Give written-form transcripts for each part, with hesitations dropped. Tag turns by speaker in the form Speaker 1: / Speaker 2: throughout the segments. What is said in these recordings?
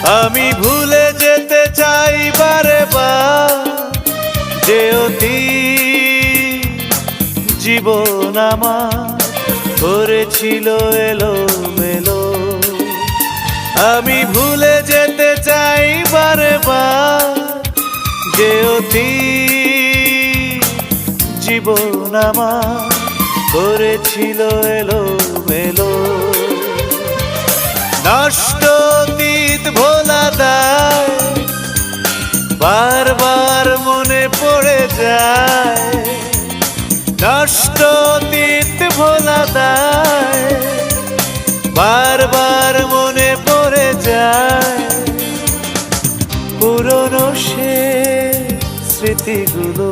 Speaker 1: আমি ভুলে যেতে চাই বারে বার যে জীবন আমার করেছিল এলোমেলো। আমি ভুলে যেতে চাই বারে বার যে জীবন আমার করেছিল এলোমেলো। নষ্ট অতীত ভোলা দায় বারবার মনে পড়ে যায়। নষ্ট অতীত ভোলা দায় বারবার মনে পড়ে যায়। পুরনো সে স্মৃতিগুলো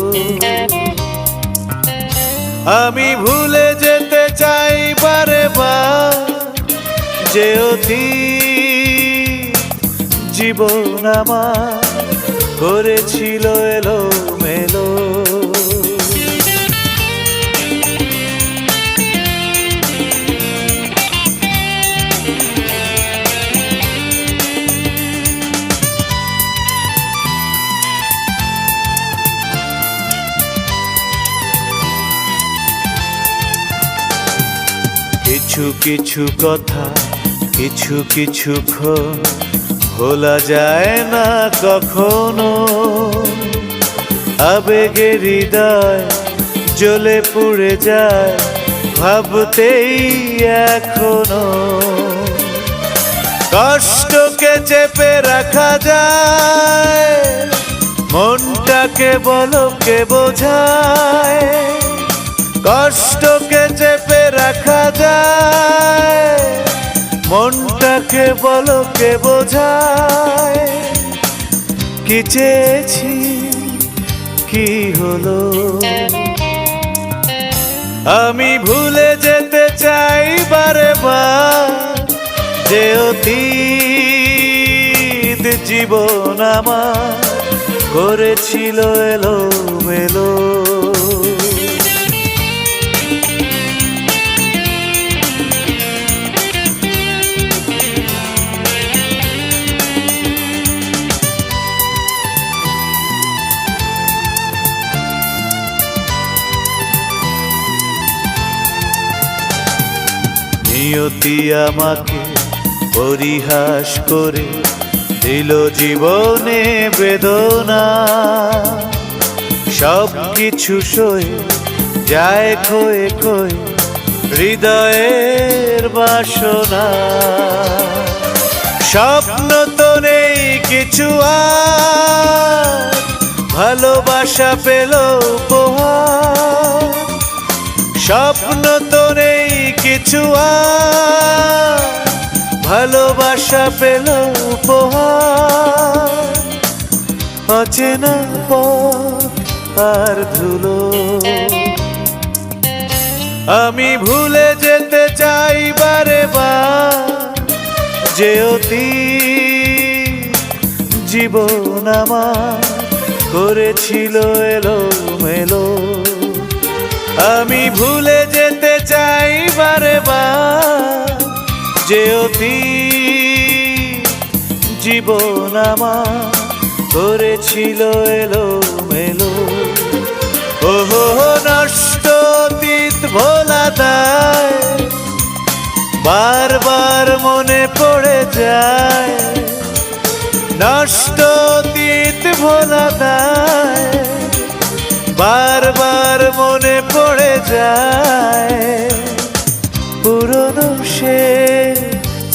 Speaker 1: আমি ভুলে যেতে চাই বারে বার যে জীবন আমার করেছিল এলোমেলো। কিছু কিছু কথা কিছু কিছুক্ষণ ভোলা যায় না কখনো। আবেগের হৃদয় জ্বলে পুড়ে যায় ভাবতেই এখনো। কষ্টকে চেপে রাখা যায় মনটাকে বলো কে বোঝায়। কষ্টকে চেপে রাখা যায় মনটাকে বলো কে বোঝায়। কি চেয়েছি কি হলো আমি ভুলে যেতে চাই বারে বার যে অতীত জীবন আমার করেছিল এলোমেলো। নিয়তি আমাকে পরিহাস করে দিল জীবনে বেদনা। সব কিছু সয়ে যায় ক্ষয়ে ক্ষয়ে হৃদয়ের বাসনা। স্বপ্ন তো নেই কিছু আর ভালোবাসা পেল উপহার। স্বপ্ন তো নেই কিছু আর ভালোবাসা পেল উপহার। অচেনা পথ আর ধুলো আমি ভুলে যেতে চাই বারে বার যে জীবন আমার করেছিল এলোমেলো। আমি ভুলে যেতে চাই বারে বার যে জীবন আমার করেছিল এলোমেলো। ওহো নষ্ট অতীত ভোলা দায় বারবার মনে পড়ে যায়। নষ্ট অতীত ভোলা দায় বারবার মনে পড়ে যায়। পুরনো সে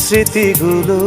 Speaker 1: স্মৃতিগুলো